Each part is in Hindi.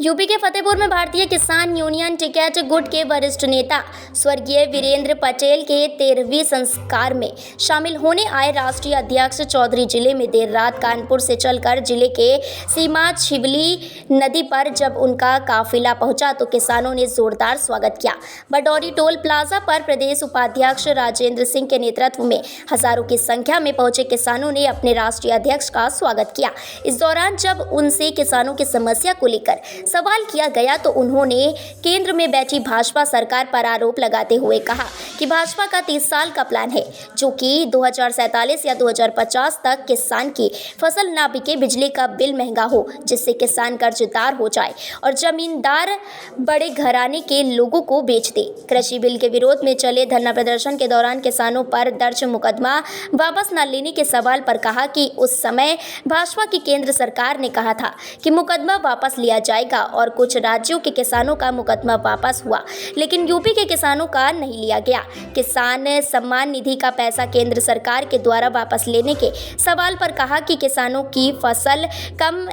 यूपी के फतेहपुर में भारतीय किसान यूनियन टिकैत गुट के वरिष्ठ नेता स्वर्गीय वीरेंद्र पटेल के 13वीं संस्कार में शामिल होने आए राष्ट्रीय अध्यक्ष चौधरी जिले में देर रात कानपुर से चलकर जिले के सीमा छिबली नदी पर जब उनका काफिला पहुंचा तो किसानों ने जोरदार स्वागत किया। बडौरी टोल प्लाजा पर प्रदेश उपाध्यक्ष राजेंद्र सिंह के नेतृत्व में हजारों की संख्या में पहुंचे किसानों ने अपने राष्ट्रीय अध्यक्ष का स्वागत किया। इस दौरान जब उनसे किसानों की समस्या को लेकर सवाल किया गया तो उन्होंने केंद्र में बैठी भाजपा सरकार पर आरोप लगाते हुए कहा कि भाजपा का 30 साल का प्लान है जो कि 2047 या 2050 तक किसान की फसल ना बिके, बिजली का बिल महंगा हो जिससे किसान कर्जदार हो जाए और जमींदार बड़े घराने के लोगों को बेच दे। कृषि बिल के विरोध में चले धरना प्रदर्शन के दौरान किसानों पर दर्ज मुकदमा वापस न लेने के सवाल पर कहा कि उस समय भाजपा की केंद्र सरकार ने कहा था कि मुकदमा वापस लिया जाएगा और कुछ राज्यों के किसानों का मुकदमा वापस हुआ लेकिन यूपी के किसानों का नहीं लिया गया। किसान सम्मान निधि का पैसा केंद्र सरकार के द्वारा वापस लेने के सवाल पर कहा कि किसानों की फसल कम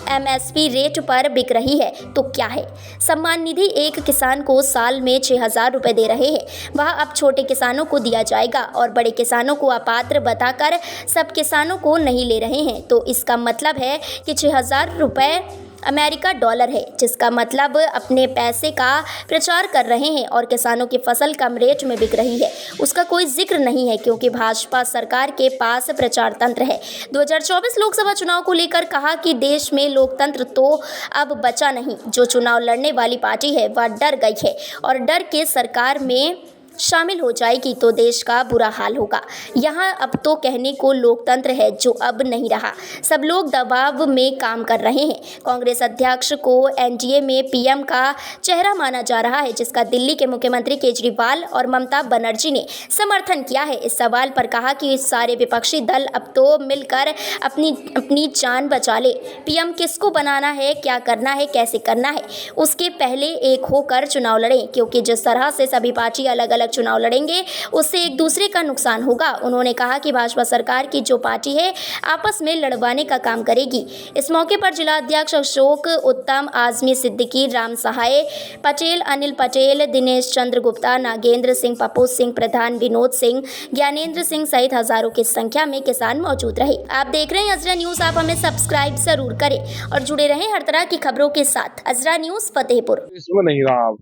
एमएसपी रेट पर बिक रही है तो क्या है। सम्मान निधि एक किसान को साल में 6,000 रुपये दे रहे हैं, वह अब छोटे किसानों को दिया जाएगा और बड़े किसानों को अपात्र बताकर सब किसानों को नहीं ले रहे हैं। तो इसका मतलब है कि 6,000 रुपये अमेरिका डॉलर है, जिसका मतलब अपने पैसे का प्रचार कर रहे हैं और किसानों की फसल कम रेट में बिक रही है उसका कोई जिक्र नहीं है क्योंकि भाजपा सरकार के पास प्रचार तंत्र है। 2024 लोकसभा चुनाव को लेकर कहा कि देश में लोकतंत्र तो अब बचा नहीं, जो चुनाव लड़ने वाली पार्टी है वह डर गई है और डर के सरकार में शामिल हो जाएगी तो देश का बुरा हाल होगा। यहाँ अब तो कहने को लोकतंत्र है जो अब नहीं रहा, सब लोग दबाव में काम कर रहे हैं। कांग्रेस अध्यक्ष को एनडीए में पीएम का चेहरा माना जा रहा है जिसका दिल्ली के मुख्यमंत्री केजरीवाल और ममता बनर्जी ने समर्थन किया है। इस सवाल पर कहा कि सारे विपक्षी दल अब तो मिलकर अपनी जान बचा ले। पीएम किसको बनाना है, क्या करना है, कैसे करना है, उसके पहले एक होकर चुनाव लड़ें क्योंकि जिस तरह से सभी पार्टी अलग अलग चुनाव लड़ेंगे उससे एक दूसरे का नुकसान होगा। उन्होंने कहा कि भाजपा सरकार की जो पार्टी है आपस में लड़वाने का काम करेगी। इस मौके पर जिला अध्यक्ष अशोक उत्तम, आजमी सिद्दीकी, राम सहाय पटेल, अनिल पटेल, दिनेश चंद्र गुप्ता, नागेंद्र सिंह, पप्पू सिंह प्रधान, विनोद सिंह, ज्ञानेंद्र सिंह सहित हजारों की संख्या में किसान मौजूद रहे। आप देख रहे हैं अजरा न्यूज, आप हमें सब्सक्राइब जरूर करें और जुड़े रहें हर तरह की खबरों के साथ। अजरा न्यूज फतेहपुर। इसमें नहीं रहा,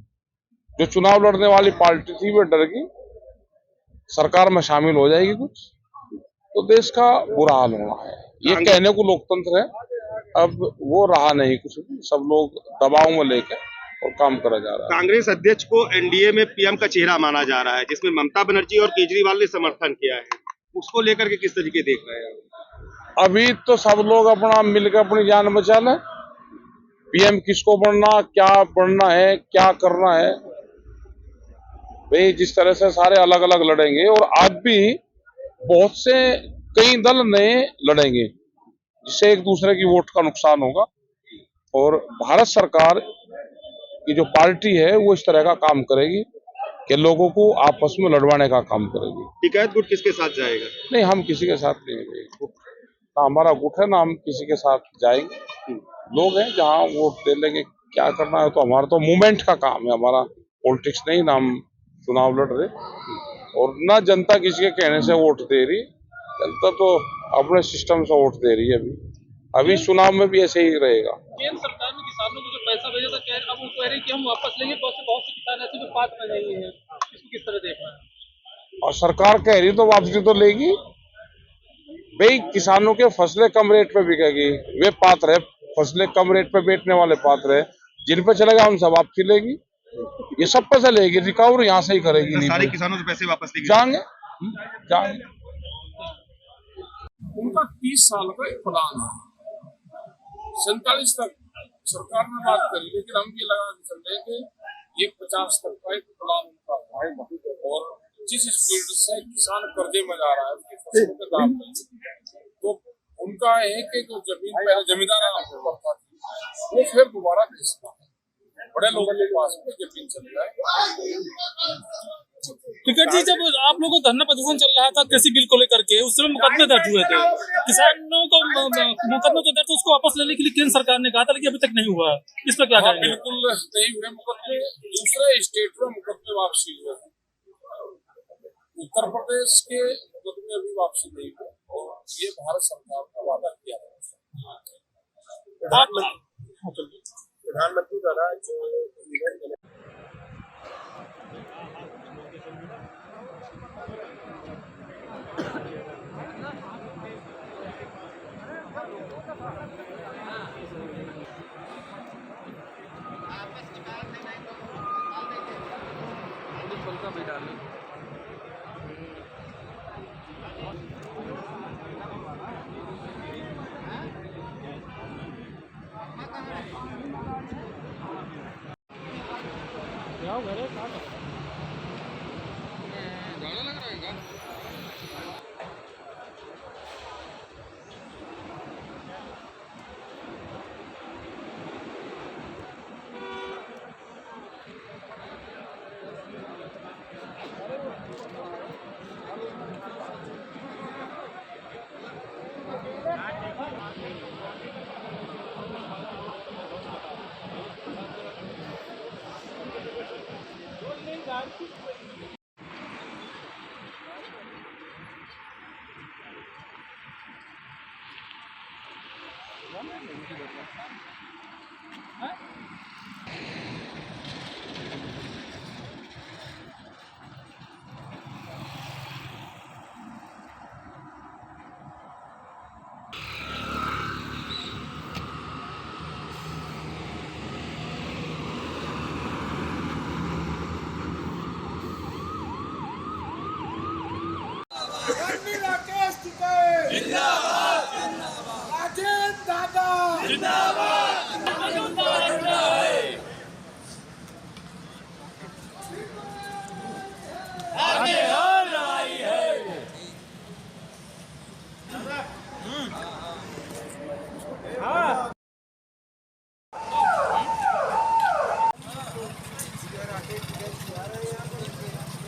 जो चुनाव लड़ने वाली पार्टी थी वो डर गई, सरकार में शामिल हो जाएगी कुछ तो देश का बुरा हाल होना है। ये कहने को लोकतंत्र है, अब वो रहा नहीं कुछ भी, सब लोग दबाव में लेकर और काम करा जा रहा है। कांग्रेस अध्यक्ष को एनडीए में पीएम का चेहरा माना जा रहा है जिसमें ममता बनर्जी और केजरीवाल ने समर्थन किया है, उसको लेकर के किस तरीके देख रहे हैं? अभी तो सब लोग अपना मिलकर अपनी जान बचा लें। पीएम किसको बनना, क्या बनना है, क्या करना है, भाई जिस तरह से सारे अलग अलग लड़ेंगे और आज भी बहुत से कई दल नए लड़ेंगे जिससे एक दूसरे की वोट का नुकसान होगा और भारत सरकार की जो पार्टी है वो इस तरह का काम करेगी कि लोगों को आपस में लड़वाने का काम करेगी। टिकैत गुट किसके साथ जाएगा? नहीं, हम किसी के साथ नहीं जाएंगे, ना हमारा गुट है ना हम किसी के साथ जाएंगे। लोग हैं जहाँ वोट दे लेंगे, क्या करना है तो हमारा तो मूवमेंट का काम है, हमारा पॉलिटिक्स नहीं, ना हम चुनाव लड़ रहे और ना जनता किसी के कहने से वोट दे रही। जनता तो अपने सिस्टम से वोट दे रही है। अभी चुनाव में भी ऐसे ही रहेगा। केंद्र सरकार ने किसानों को जो पैसा भेजा था अब वो कह रही कि हम वापस लेंगे, बहुत से किसान ऐसे जो पात्र नहीं है, इसको किस तरह देख रहे हैं? और सरकार कह रही तो वापसी तो लेगी भाई, किसानों के फसलें कम रेट पे बिकेगी, वे पात्र है, फसलें कम रेट पे बेचने वाले पात्र है, जिन पे चलेगा हम सब वापसी लेगी, ये सब पैसे लेगी, रिकवर यहाँ से ही करेगी। नहीं सारे किसानों से पैसे वापस लेगी, जाएंगे। उनका 30 साल का एक प्लान है, 47 तक सरकार ने बात करी लेकिन हम ये लगा के चल रहे कि ये 50 तक का एक प्लान उनका है और जिस स्पीड से किसान कर्जे में जा रहा है उसकी फसल के दाम नहीं, तो उनका है कि जो जमीन पहले जमींदार पड़ता थी वो फिर दोबारा बेचना है, बड़े लोगों के पास में जमीन चल जाए, टिकट जी, जब आप लोगों का धरना प्रदर्शन चल रहा था कृषि बिल को लेकर के, उस समय मुकदमे दर्ज हुए थे, किसानों को मुकदमे जो दर्ज उसको वापस लेने के लिए केंद्र सरकार ने कहा था, लेकिन अभी तक नहीं हुआ। इस पर क्या कहेंगे? बिल्कुल नहीं हुए मुकदमे, दूसरे स्टेट में मुकदमे वापसी हुए। उत्तर प्रदेश के मुकदमे अभी वापसी नहीं हुए और ये भारत सरकार का वादा किया है। प्रधानमंत्री द्वारा जो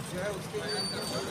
जो है उसके